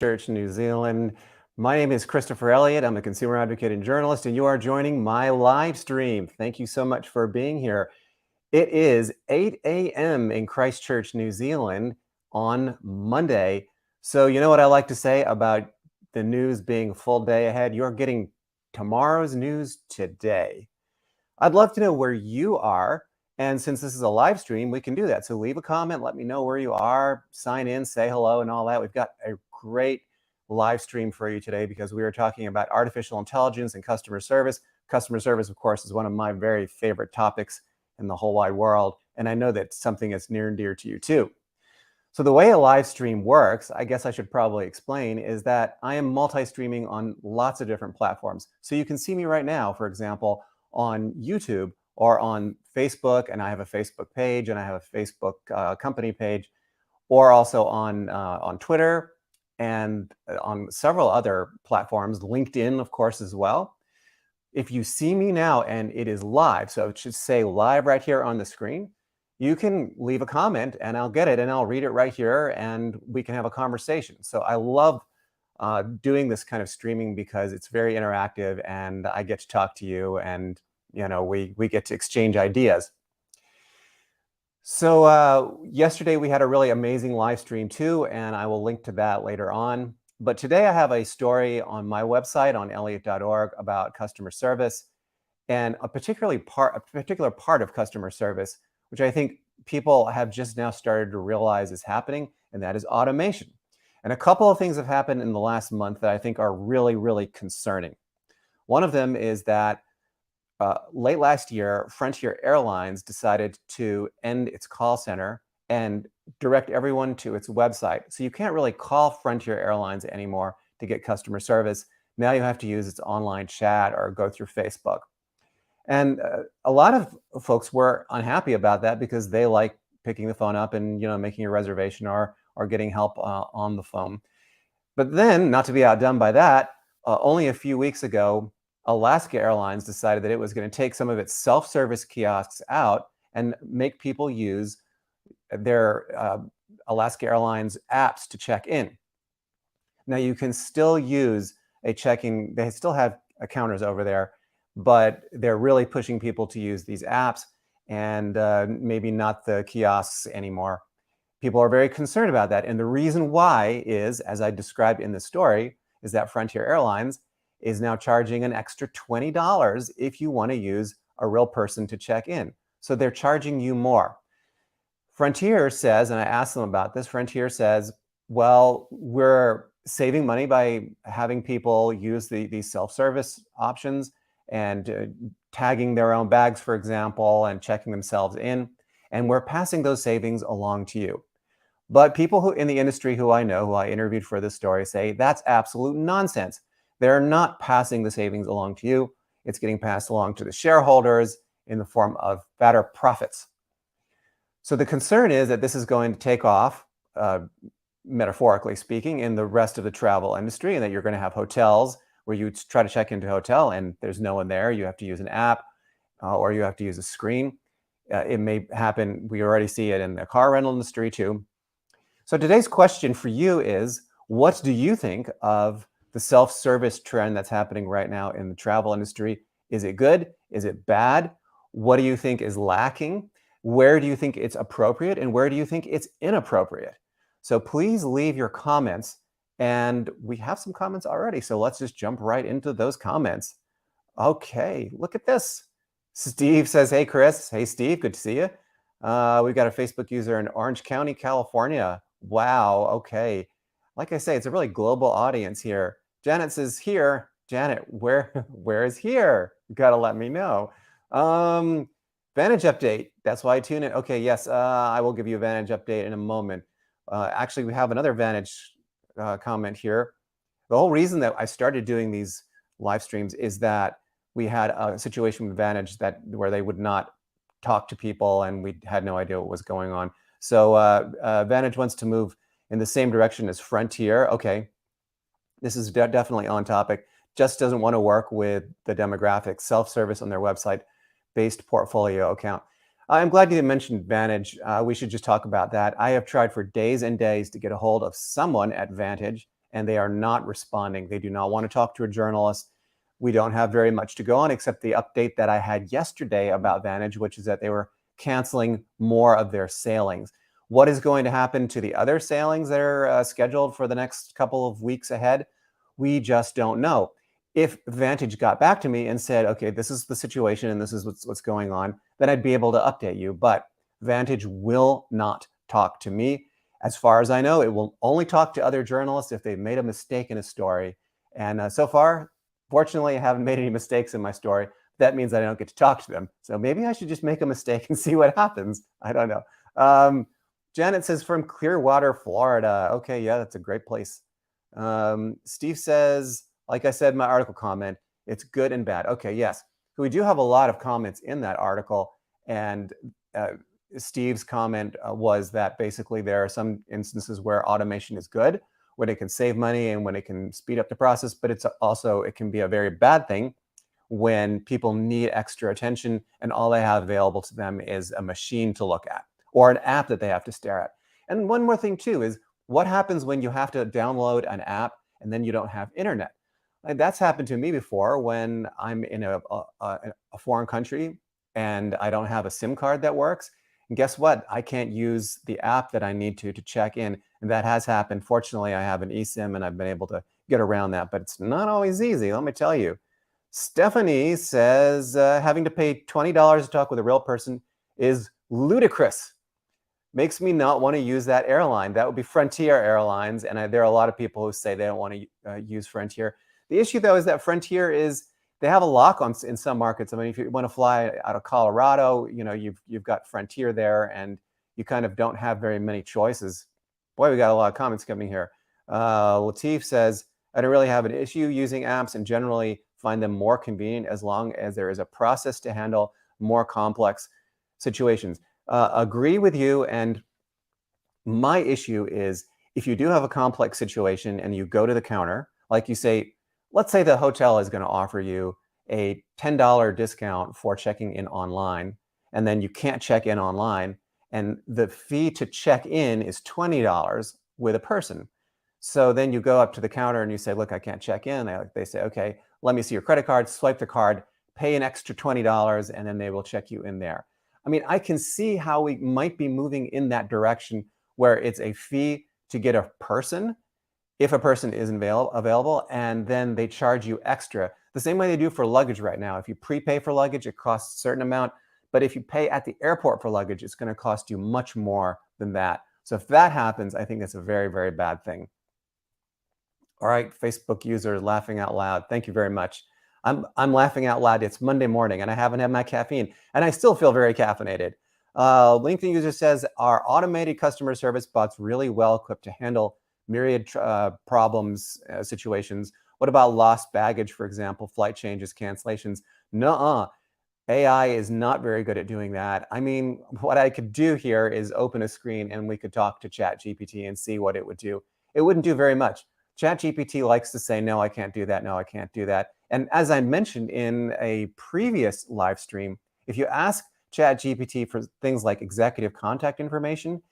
Church, New Zealand. My name is Christopher Elliott. I'm a consumer advocate and journalist, and you are joining my live stream. Thank you so much for being here. It is 8 a.m. in Christchurch, New Zealand on Monday. So you know what I like to say about the news being a full day ahead? You're getting tomorrow's news today. I'd love to know where you are. And since this is a live stream, we can do that. So leave a comment, let me know where you are, sign in, say hello, and all that. We've got a great live stream for you today because we are talking about artificial intelligence and customer service. Customer service, of course, is one of my very favorite topics in the whole wide world. And I know that's something that's near and dear to you too. So the way a live stream works, I guess I should probably explain, is that I am multi-streaming on lots of different platforms. So you can see me right now, for example, on YouTube or on Facebook, and I have a Facebook page and I have a Facebook company page, or also on Twitter and on several other platforms, LinkedIn, of course, as well. If you see me now and it is live, so it should say live right here on the screen, you can leave a comment and I'll get it and I'll read it right here and we can have a conversation. So I love doing this kind of streaming because it's very interactive and I get to talk to you and we get to exchange ideas. So yesterday we had a really amazing live stream too, and I will link to that later on. But today I have a story on my website on elliott.org about customer service and a particular part of customer service, which I think people have just now started to realize is happening, and that is automation. And a couple of things have happened in the last month that I think are really, really concerning. One of them is that late last year, Frontier Airlines decided to end its call center and direct everyone to its website. So you can't really call Frontier Airlines anymore to get customer service. Now you have to use its online chat or go through Facebook. And a lot of folks were unhappy about that because they like picking the phone up and making a reservation or getting help on the phone. But then, not to be outdone by that, only a few weeks ago, Alaska Airlines decided that it was going to take some of its self-service kiosks out and make people use their Alaska Airlines apps to check in. Now you can still use a check-in, they still have counters over there, but they're really pushing people to use these apps and maybe not the kiosks anymore. People are very concerned about that. And the reason why is, as I described in the story, is that Frontier Airlines is now charging an extra $20 if you want to use a real person to check in. So they're charging you more. Frontier says, and I asked them about this, Frontier says, well, we're saving money by having people use these self-service options and tagging their own bags, for example, and checking themselves in. And we're passing those savings along to you. But people who in the industry who I know, who I interviewed for this story, say that's absolute nonsense. They're not passing the savings along to you. It's getting passed along to the shareholders in the form of better profits. So the concern is that this is going to take off, metaphorically speaking, in the rest of the travel industry, and that you're going to have hotels where you try to check into a hotel and there's no one there. You have to use an app or you have to use a screen. It may happen, we already see it in the car rental industry too. So today's question for you is, what do you think of the self-service trend that's happening right now in the travel industry? Is it good? Is it bad? What do you think is lacking? Where do you think it's appropriate? And where do you think it's inappropriate? So please leave your comments. And we have some comments already. So let's just jump right into those comments. Okay, look at this. Steve says, hey, Chris. Hey, Steve, good to see you. We've got a Facebook user in Orange County, California. Wow, okay. Like I say, it's a really global audience here. Janet says here. Janet, where is here? You gotta let me know. Vantage update. That's why I tune in. Okay, yes, I will give you a Vantage update in a moment. Actually, we have another Vantage comment here. The whole reason that I started doing these live streams is that we had a situation with Vantage where they would not talk to people and we had no idea what was going on. So Vantage wants to move in the same direction as Frontier. Okay, this is definitely on topic. Just doesn't want to work with the demographics, self-service on their website-based portfolio account. I'm glad you mentioned Vantage. We should just talk about that. I have tried for days and days to get a hold of someone at Vantage, and they are not responding. They do not want to talk to a journalist. We don't have very much to go on except the update that I had yesterday about Vantage, which is that they were canceling more of their sailings. What is going to happen to the other sailings that are scheduled for the next couple of weeks ahead? We just don't know. If Vantage got back to me and said, okay, this is the situation and this is what's going on, then I'd be able to update you. But Vantage will not talk to me. As far as I know, it will only talk to other journalists if they've made a mistake in a story. And so far, fortunately, I haven't made any mistakes in my story. That means I don't get to talk to them. So maybe I should just make a mistake and see what happens. I don't know. Janet says from Clearwater, Florida. Okay, yeah, that's a great place. Steve says, like I said in my article comment, it's good and bad. Okay, yes. So we do have a lot of comments in that article. And Steve's comment was that basically there are some instances where automation is good, when it can save money and when it can speed up the process, but it can be a very bad thing when people need extra attention and all they have available to them is a machine to look at or an app that they have to stare at. And one more thing too is what happens when you have to download an app and then you don't have internet? And that's happened to me before when I'm in a foreign country and I don't have a SIM card that works. And guess what? I can't use the app that I need to check in. And that has happened. Fortunately, I have an eSIM and I've been able to get around that, but it's not always easy, let me tell you. Stephanie says having to pay $20 to talk with a real person is ludicrous. Makes me not want to use that airline. That would be Frontier Airlines. And there are a lot of people who say they don't want to use Frontier. The issue, though, is that Frontier they have a lock on in some markets. I mean, if you want to fly out of Colorado, you've got Frontier there, and you kind of don't have very many choices. Boy, we got a lot of comments coming here. Latif says, I don't really have an issue using apps and generally find them more convenient as long as there is a process to handle more complex situations. Agree with you. And my issue is if you do have a complex situation and you go to the counter, like you say, let's say the hotel is going to offer you a $10 discount for checking in online, and then you can't check in online, and the fee to check in is $20 with a person. So then you go up to the counter and you say, look, I can't check in. They say, okay, let me see your credit card, swipe the card, pay an extra $20, and then they will check you in there. I mean, I can see how we might be moving in that direction where it's a fee to get a person if a person isn't available, and then they charge you extra. The same way they do for luggage right now. If you prepay for luggage, it costs a certain amount. But if you pay at the airport for luggage, it's going to cost you much more than that. So if that happens, I think it's a very, very bad thing. All right, Facebook user laughing out loud. Thank you very much. I'm laughing out loud. It's Monday morning and I haven't had my caffeine and I still feel very caffeinated. LinkedIn user says, are automated customer service bots really well equipped to handle myriad problems, situations? What about lost baggage, for example, flight changes, cancellations? Nuh-uh. AI is not very good at doing that. I mean, what I could do here is open a screen and we could talk to ChatGPT and see what it would do. It wouldn't do very much. ChatGPT likes to say, no, I can't do that. No, I can't do that. And as I mentioned in a previous live stream, if you ask ChatGPT for things like executive contact information,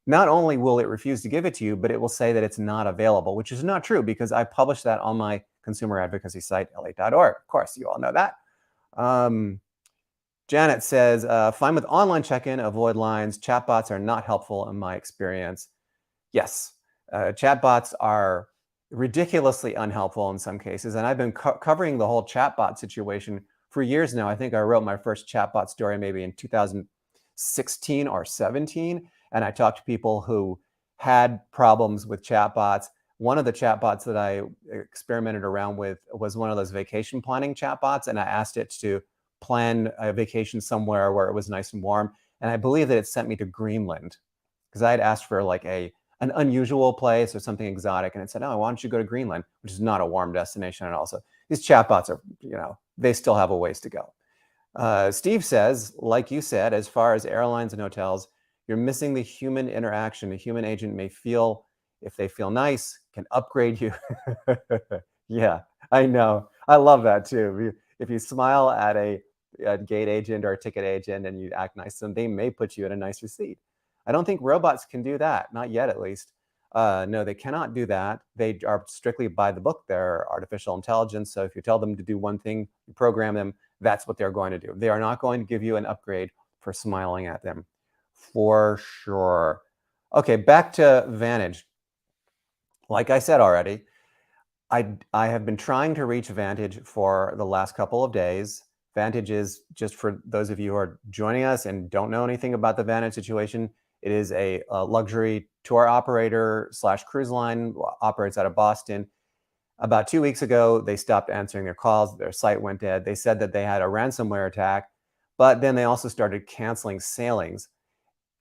not only will it refuse to give it to you, but it will say that it's not available, which is not true because I published that on my consumer advocacy site, L8.org. Of course, you all know that. Janet says, fine with online check-in, avoid lines. Chatbots are not helpful in my experience. Yes, chatbots are ridiculously unhelpful in some cases. And I've been covering the whole chatbot situation for years now. I think I wrote my first chatbot story maybe in 2016 or 17. And I talked to people who had problems with chatbots. One of the chatbots that I experimented around with was one of those vacation planning chatbots. And I asked it to plan a vacation somewhere where it was nice and warm. And I believe that it sent me to Greenland because I had asked for like an unusual place or something exotic. And it said, oh, why don't you go to Greenland, which is not a warm destination. And also these chatbots are, they still have a ways to go. Steve says, like you said, as far as airlines and hotels, you're missing the human interaction. A human agent may feel, if they feel nice, can upgrade you. Yeah, I know. I love that too. If you smile at a gate agent or a ticket agent and you act nice to them, they may put you in a nicer seat. I don't think robots can do that, not yet at least. No, they cannot do that. They are strictly by the book. They're artificial intelligence. So if you tell them to do one thing, you program them, that's what they're going to do. They are not going to give you an upgrade for smiling at them, for sure. Okay, back to Vantage. Like I said already, I have been trying to reach Vantage for the last couple of days. Vantage is, just for those of you who are joining us and don't know anything about the Vantage situation, it is a luxury tour operator slash cruise line, operates out of Boston. About 2 weeks ago, they stopped answering their calls. Their site went dead. They said that they had a ransomware attack, but then they also started canceling sailings.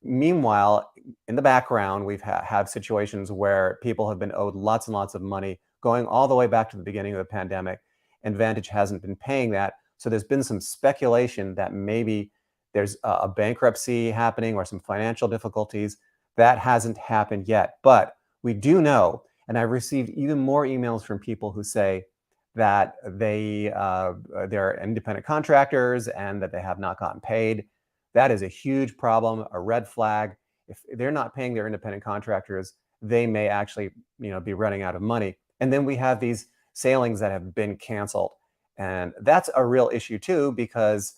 Meanwhile, in the background, we've have situations where people have been owed lots and lots of money going all the way back to the beginning of the pandemic, and Vantage hasn't been paying that. So there's been some speculation that maybe there's a bankruptcy happening or some financial difficulties. That hasn't happened yet, but we do know, and I've received even more emails from people who say that they're independent contractors and that they have not gotten paid. That is a huge problem, a red flag. If they're not paying their independent contractors, they may actually, be running out of money. And then we have these sailings that have been canceled, and that's a real issue too, because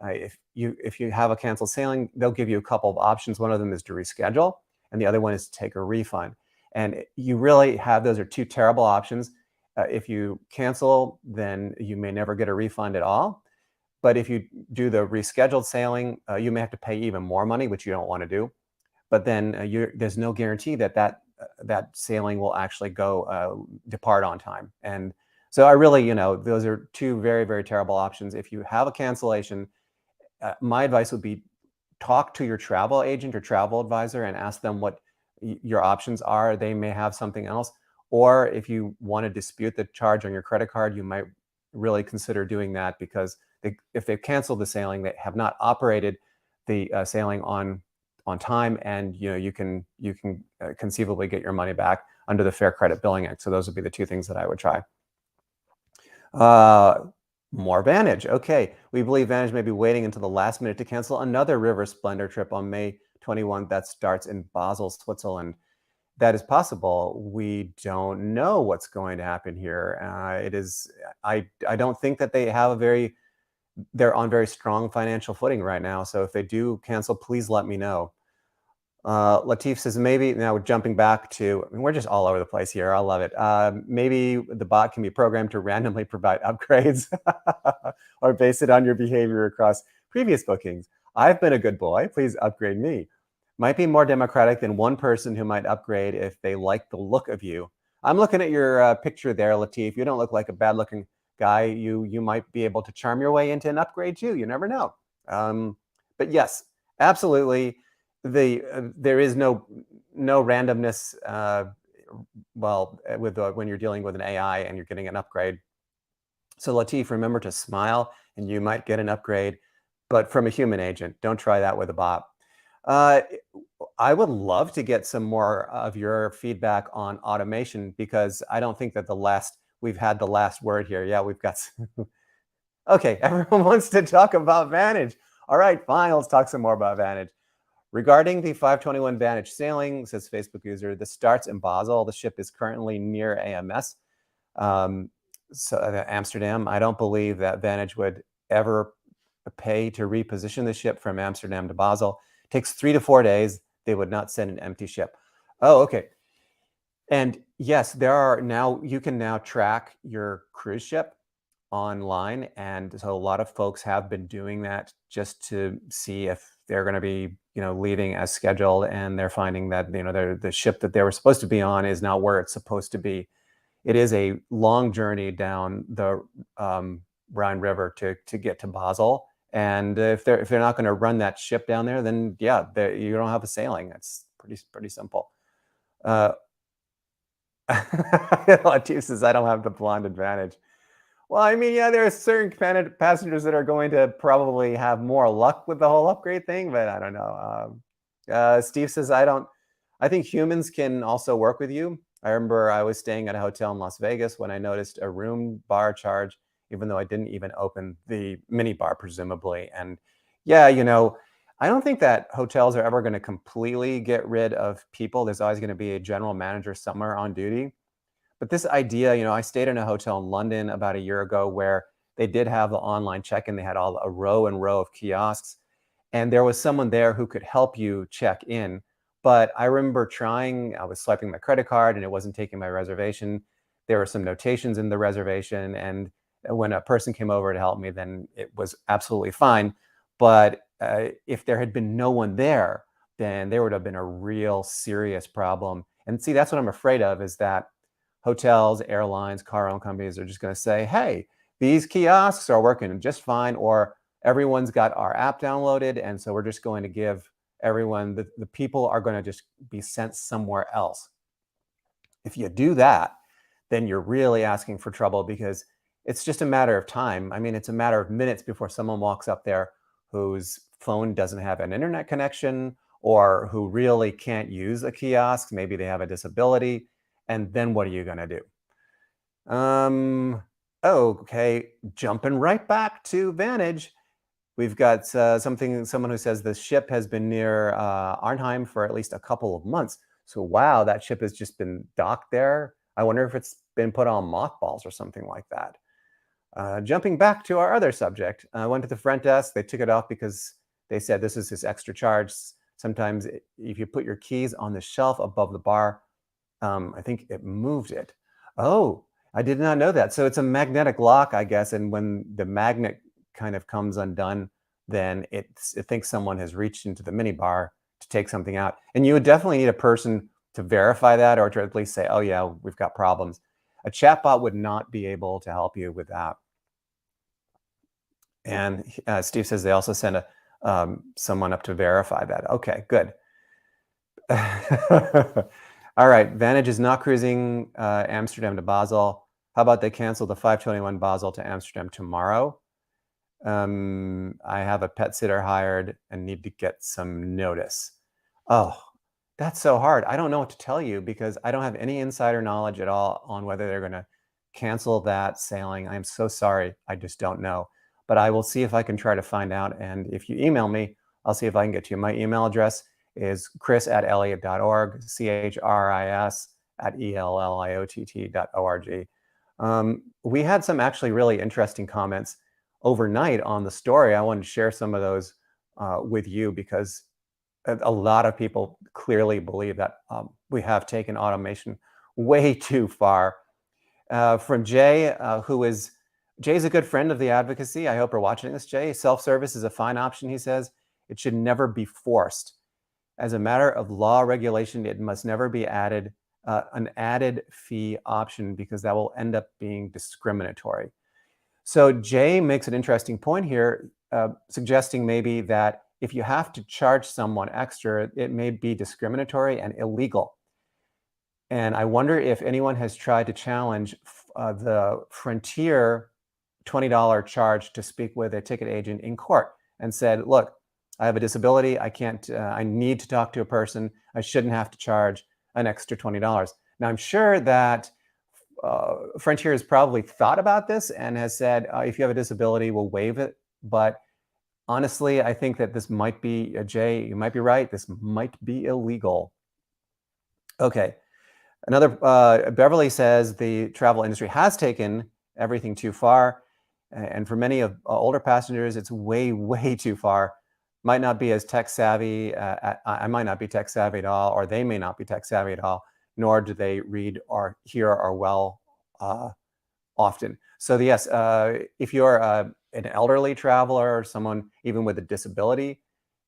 if you have a canceled sailing, they'll give you a couple of options. One of them is to reschedule, and the other one is to take a refund. And you really have, those are two terrible options. If you cancel, then you may never get a refund at all. But if you do the rescheduled sailing, you may have to pay even more money, which you don't want to do. But then there's no guarantee that that sailing will actually depart on time. And so I really, those are two very, very terrible options. If you have a cancellation, my advice would be talk to your travel agent or travel advisor and ask them what your options are. They may have something else. Or if you want to dispute the charge on your credit card, you might really consider doing that, because if they've canceled the sailing, they have not operated the sailing on time, and you can conceivably get your money back under the Fair Credit Billing Act. So those would be the two things that I would try. More Vantage. Okay, we believe Vantage may be waiting until the last minute to cancel another River Splendor trip on May 21 that starts in Basel, Switzerland. That is possible. We don't know what's going to happen here. I don't think that they're on very strong financial footing right now. So if they do cancel, please let me know. Latif says, maybe, now jumping back to, we're just all over the place here. I love it. Maybe the bot can be programmed to randomly provide upgrades or base it on your behavior across previous bookings. I've been a good boy. Please upgrade me. Might be more democratic than one person who might upgrade if they like the look of you. I'm looking at your picture there, Latif. You don't look like a bad-looking guy. You might be able to charm your way into an upgrade too. You never know. But yes, absolutely. There is no randomness. When you're dealing with an AI and you're getting an upgrade. So Latif, remember to smile, and you might get an upgrade, but from a human agent. Don't try that with a bot. I would love to get some more of your feedback on automation, because I don't think that we've had the last word here. Yeah, we've got okay, everyone wants to talk about Vantage. All right, fine, let's talk some more about Vantage. Regarding the 521 Vantage sailing, says Facebook user, this starts in Basel. The ship is currently near AMS, Amsterdam. I don't believe that Vantage would ever pay to reposition the ship from Amsterdam to Basel. It takes 3 to 4 days. They would not send an empty ship. Oh, okay. And yes, you can now track your cruise ship online. And so a lot of folks have been doing that just to see if they're going to be, leaving as scheduled, and they're finding that, the ship that they were supposed to be on is not where it's supposed to be. It is a long journey down the Rhine River to get to Basel. And if they're not going to run that ship down there, then yeah, you don't have a sailing. That's pretty simple. Latif says, I don't have the blonde advantage. Well, I mean, yeah, there are certain passengers that are going to probably have more luck with the whole upgrade thing, but I don't know. Steve says, I think humans can also work with you. I remember I was staying at a hotel in Las Vegas when I noticed a room bar charge, even though I didn't even open the mini bar, presumably. And yeah, I don't think that hotels are ever going to completely get rid of people. There's always going to be a general manager somewhere on duty. But this idea, I stayed in a hotel in London about a year ago where they did have the online check-in. They had a row and row of kiosks, and there was someone there who could help you check in. But I remember I was swiping my credit card and it wasn't taking my reservation. There were some notations in the reservation, and when a person came over to help me, then it was absolutely fine. But if there had been no one there, then there would have been a real serious problem. And see, that's what I'm afraid of, is that hotels, airlines, car-owned companies are just going to say, hey, these kiosks are working just fine, or everyone's got our app downloaded, and so we're just going to give everyone, the people are going to just be sent somewhere else. If you do that, then you're really asking for trouble, because it's just a matter of time. I mean, it's a matter of minutes before someone walks up there whose phone doesn't have an internet connection, or who really can't use a kiosk. Maybe they have a disability. And then what are you going to do? Okay, jumping right back to Vantage. We've got someone who says the ship has been near Arnhem for at least a couple of months. So wow, that ship has just been docked there. I wonder if it's been put on mothballs or something like that. Jumping back to our other subject, I went to the front desk. They took it off because they said this is this extra charge. Sometimes if you put your keys on the shelf above the bar, I think it moved it. Oh, I did not know that. So it's a magnetic lock, I guess. And when the magnet kind of comes undone, then it thinks someone has reached into the minibar to take something out. And you would definitely need a person to verify that, or to at least say, oh yeah, we've got problems. A chatbot would not be able to help you with that. And Steve says they also send someone up to verify that. Okay, good. All right, Vantage is not cruising Amsterdam to Basel. How about they cancel the 521 Basel to Amsterdam tomorrow? I have a pet sitter hired and need to get some notice. Oh, that's so hard. I don't know what to tell you, because I don't have any insider knowledge at all on whether they're going to cancel that sailing. I'm so sorry. I just don't know. But I will see if I can try to find out. And if you email me, I'll see if I can get to you. My email address is chris@elliott.org, chris@elliott.org. We had some actually really interesting comments overnight on the story. I wanted to share some of those with you, because a lot of people clearly believe that we have taken automation way too far. From Jay, Jay's a good friend of the advocacy. I hope you're watching this, Jay. Self-service is a fine option, he says. It should never be forced. As a matter of law regulation, it must never be an added fee option, because that will end up being discriminatory. So Jay makes an interesting point here, suggesting maybe that if you have to charge someone extra, it may be discriminatory and illegal. And I wonder if anyone has tried to challenge the Frontier $20 charge to speak with a ticket agent in court and said, look, I have a disability. I need to talk to a person. I shouldn't have to charge an extra $20. Now, I'm sure that Frontier has probably thought about this and has said, if you have a disability, we'll waive it. But honestly, I think that this might be, Jay, you might be right. This might be illegal. Okay. Another, Beverly says the travel industry has taken everything too far. And for many of older passengers, it's way, way too far. Might not be as tech savvy. I might not be tech savvy at all, or they may not be tech savvy at all, nor do they read or hear or well often. So yes, if you're an elderly traveler or someone even with a disability,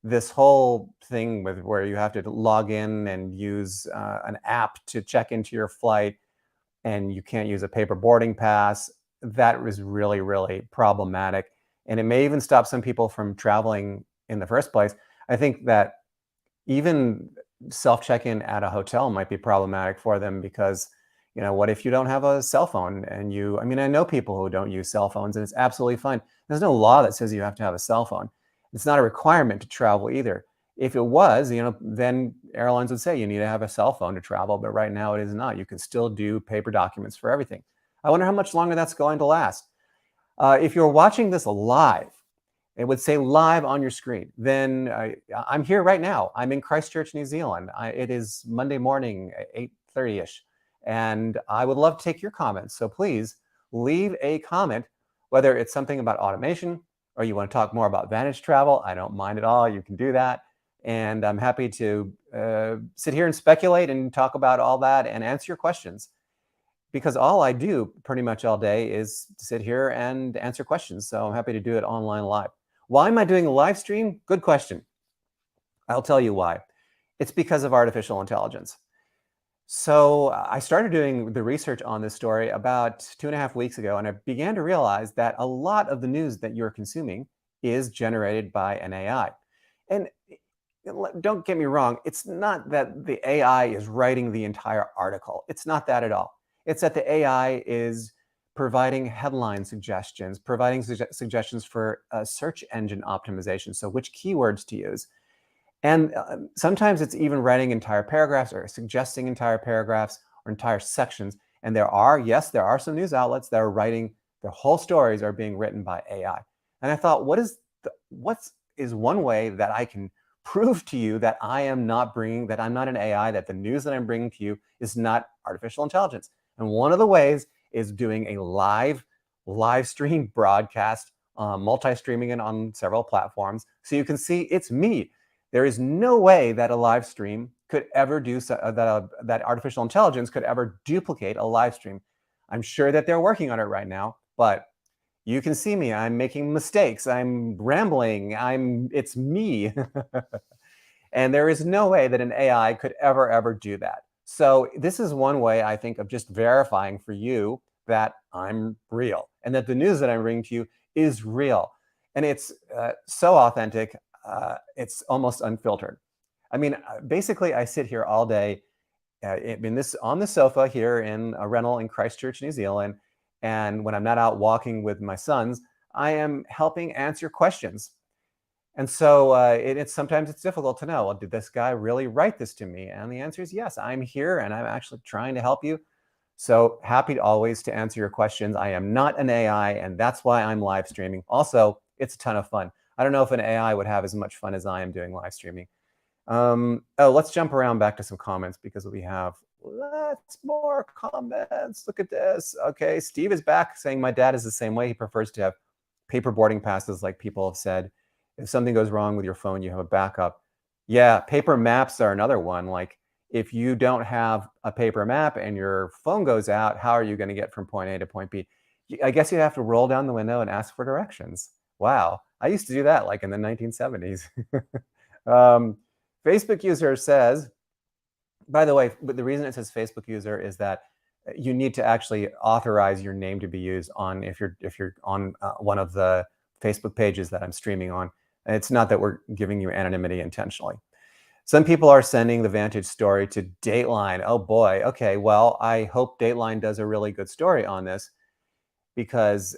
this whole thing where you have to log in and use an app to check into your flight, and you can't use a paper boarding pass, that is really, really problematic. And it may even stop some people from traveling in the first place. I think that even self-check-in at a hotel might be problematic for them, because what if you don't have a cell phone and I know people who don't use cell phones, and it's absolutely fine. There's no law that says you have to have a cell phone. It's not a requirement to travel either. If it was, then airlines would say you need to have a cell phone to travel, but right now it is not. You can still do paper documents for everything. I wonder how much longer that's going to last. If you're watching this live It would say live on your screen. Then I'm here right now. I'm in Christchurch, New Zealand. It is Monday morning, 8:30ish, and I would love to take your comments. So please leave a comment, whether it's something about automation or you want to talk more about Vantage Travel. I don't mind at all. You can do that. And I'm happy to sit here and speculate and talk about all that and answer your questions, because all I do pretty much all day is sit here and answer questions. So I'm happy to do it online live. Why am I doing a live stream? Good question. I'll tell you why. It's because of artificial intelligence. So I started doing the research on this story about 2.5 weeks ago, and I began to realize that a lot of the news that you're consuming is generated by an AI. And don't get me wrong, it's not that the AI is writing the entire article. It's not that at all. It's that the AI is providing headline suggestions, providing suggestions for search engine optimization, so which keywords to use. And sometimes it's even writing entire paragraphs or suggesting entire paragraphs or entire sections. And yes, there are some news outlets that are writing, their whole stories are being written by AI. And I thought, what is one way that I can prove to you that I'm not an AI, that the news that I'm bringing to you is not artificial intelligence? And one of the ways is doing a live stream broadcast, multi-streaming it on several platforms, so you can see it's me. There is no way that a live stream could ever that artificial intelligence could ever duplicate a live stream. I'm sure that they're working on it right now, but you can see me. I'm making mistakes. I'm rambling. It's me. And there is no way that an AI could ever do that. So this is one way, I think, of just verifying for you that I'm real and that the news that I'm bringing to you is real. And it's so authentic. It's almost unfiltered. I mean, basically, I sit here all day on the sofa here in a rental in Christchurch, New Zealand. And when I'm not out walking with my sons, I am helping answer questions. And so sometimes it's difficult to know, well, did this guy really write this to me? And the answer is yes, I'm here and I'm actually trying to help you. So happy always to answer your questions. I am not an AI, and that's why I'm live streaming. Also, it's a ton of fun. I don't know if an AI would have as much fun as I am doing live streaming. Let's jump around back to some comments, because we have lots more comments. Look at this. Okay, Steve is back saying my dad is the same way. He prefers to have paper boarding passes, like people have said. If something goes wrong with your phone, you have a backup. Yeah, paper maps are another one. Like, if you don't have a paper map and your phone goes out, how are you going to get from point A to point B? I guess you have to roll down the window and ask for directions. Wow, I used to do that like in the 1970s. Facebook user says, by the way, the reason it says Facebook user is that you need to actually authorize your name to be used on if you're on one of the Facebook pages that I'm streaming on. It's not that we're giving you anonymity intentionally. Some people are sending the Vantage story to Dateline. Oh boy. Okay. Well, I hope Dateline does a really good story on this, because,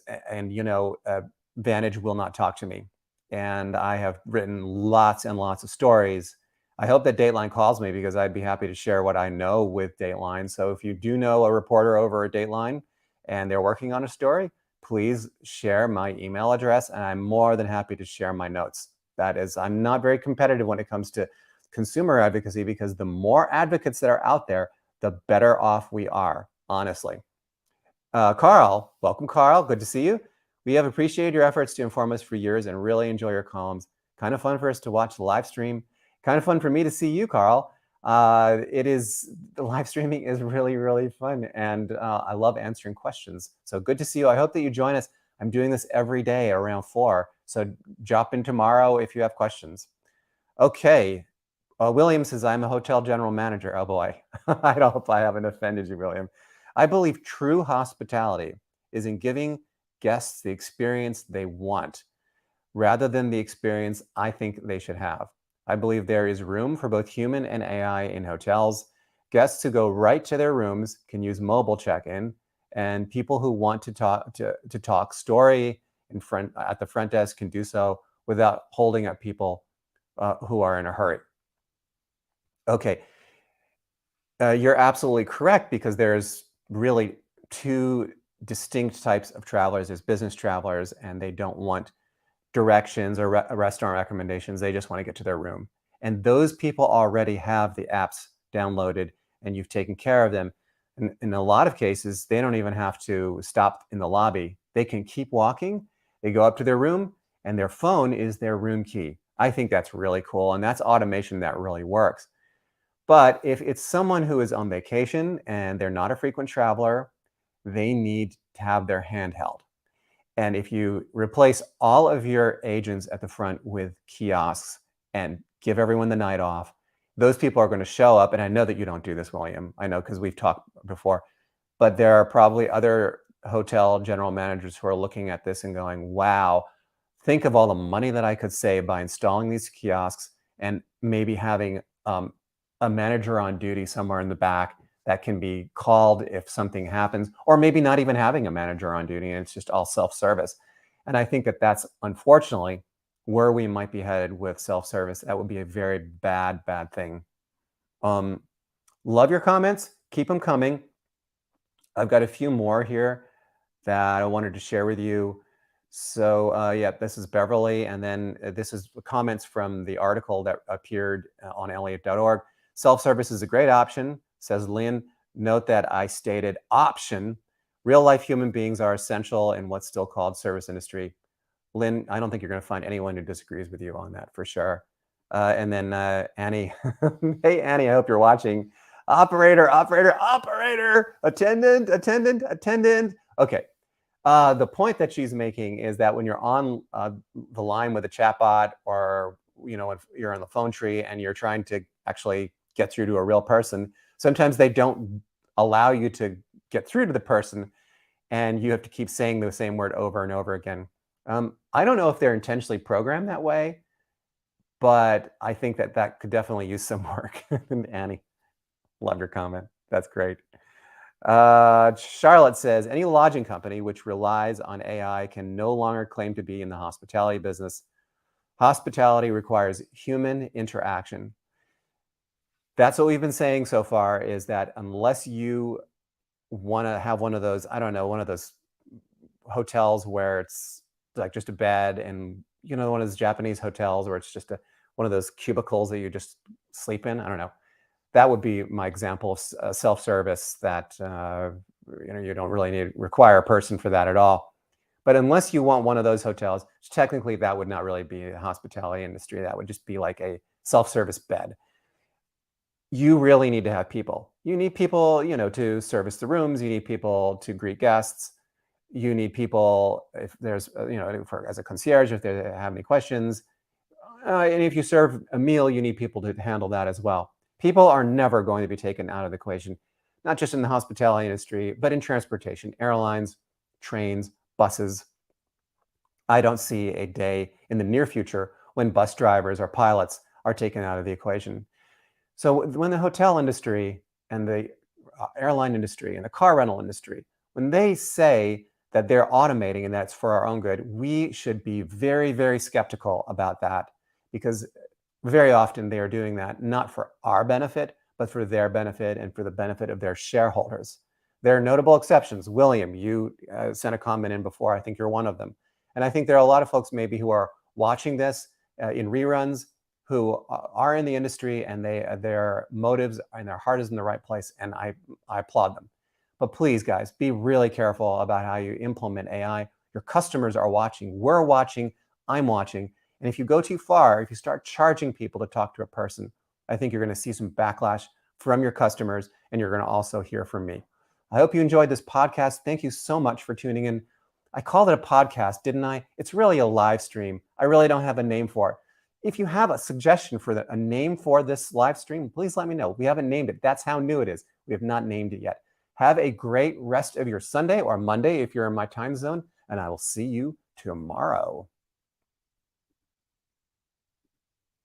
Vantage will not talk to me. And I have written lots and lots of stories. I hope that Dateline calls me, because I'd be happy to share what I know with Dateline. So if you do know a reporter over at Dateline and they're working on a story, please share my email address, and I'm more than happy to share my notes. That is, I'm not very competitive when it comes to consumer advocacy, because the more advocates that are out there, the better off we are, honestly. Carl, welcome, Carl. Good to see you. We have appreciated your efforts to inform us for years and really enjoy your columns. Kind of fun for us to watch the live stream. Kind of fun for me to see you, Carl. The live streaming is really, really fun, and I love answering questions. So good to see you. I hope that you join us. I'm doing this every day around 4, so drop in tomorrow if you have questions. Okay, William says, I'm a hotel general manager. Oh boy, I don't hope I haven't offended you, William. I believe true hospitality is in giving guests the experience they want, rather than the experience I think they should have. I believe there is room for both human and AI in hotels. Guests who go right to their rooms can use mobile check-in, and people who want to talk story at the front desk can do so without holding up people who are in a hurry. Okay, you're absolutely correct, because there's really 2 distinct types of travelers. There's business travelers, and they don't want directions or restaurant recommendations. They just want to get to their room. And those people already have the apps downloaded and you've taken care of them. And in a lot of cases, they don't even have to stop in the lobby. They can keep walking. They go up to their room and their phone is their room key. I think that's really cool. And that's automation that really works. But if it's someone who is on vacation and they're not a frequent traveler, they need to have their hand held. And if you replace all of your agents at the front with kiosks and give everyone the night off, those people are going to show up. And I know that you don't do this, William. I know because we've talked before, but there are probably other hotel general managers who are looking at this and going, wow, think of all the money that I could save by installing these kiosks and maybe having a manager on duty somewhere in the back that can be called if something happens, or maybe not even having a manager on duty and it's just all self-service. And I think that that's unfortunately where we might be headed with self-service. That would be a very bad thing. Love your comments. Keep them coming. I've got a few more here that I wanted to share with you. So yeah, this is Beverly. And then this is comments from the article that appeared on Elliott.org. Self-service is a great option, says Lynn. Note that I stated option. Real-life human beings are essential in what's still called service industry. Lynn, I don't think you're going to find anyone who disagrees with you on that for sure. And then Annie, hey Annie, I hope you're watching. Operator, attendant. Okay. The point that she's making is that when you're on the line with a chatbot, or if you're on the phone tree and you're trying to actually get through to a real person, sometimes they don't allow you to get through to the person and you have to keep saying the same word over and over again. I don't know if they're intentionally programmed that way, but I think that could definitely use some work. Annie, love your comment. That's great. Charlotte says, any lodging company which relies on AI can no longer claim to be in the hospitality business. Hospitality requires human interaction. That's what we've been saying so far, is that unless you want to have one of those, I don't know, one of those hotels where it's like just a bed and, one of those Japanese hotels where it's just one of those cubicles that you just sleep in. I don't know. That would be my example of self-service that, you don't really require a person for that at all. But unless you want one of those hotels, technically that would not really be a hospitality industry. That would just be like a self-service bed. You really need to have people. You need people, to service the rooms. You need people to greet guests. You need people if there's, as a concierge, if they have any questions. And if you serve a meal, you need people to handle that as well. People are never going to be taken out of the equation, not just in the hospitality industry, but in transportation, airlines, trains, buses. I don't see a day in the near future when bus drivers or pilots are taken out of the equation. So when the hotel industry and the airline industry and the car rental industry, when they say that they're automating and that's for our own good, we should be very, very skeptical about that, because very often they are doing that not for our benefit, but for their benefit and for the benefit of their shareholders. There are notable exceptions. William, you sent a comment in before. I think you're one of them. And I think there are a lot of folks maybe who are watching this in reruns who are in the industry and their motives and their heart is in the right place. And I applaud them. But please, guys, be really careful about how you implement AI. Your customers are watching. We're watching. I'm watching. And if you go too far, if you start charging people to talk to a person, I think you're going to see some backlash from your customers, and you're going to also hear from me. I hope you enjoyed this podcast. Thank you so much for tuning in. I called it a podcast, didn't I? It's really a live stream. I really don't have a name for it. If you have a suggestion for a name for this live stream, please let me know. We haven't named it. That's how new it is. We have not named it yet. Have a great rest of your Sunday or Monday if you're in my time zone, and I will see you tomorrow.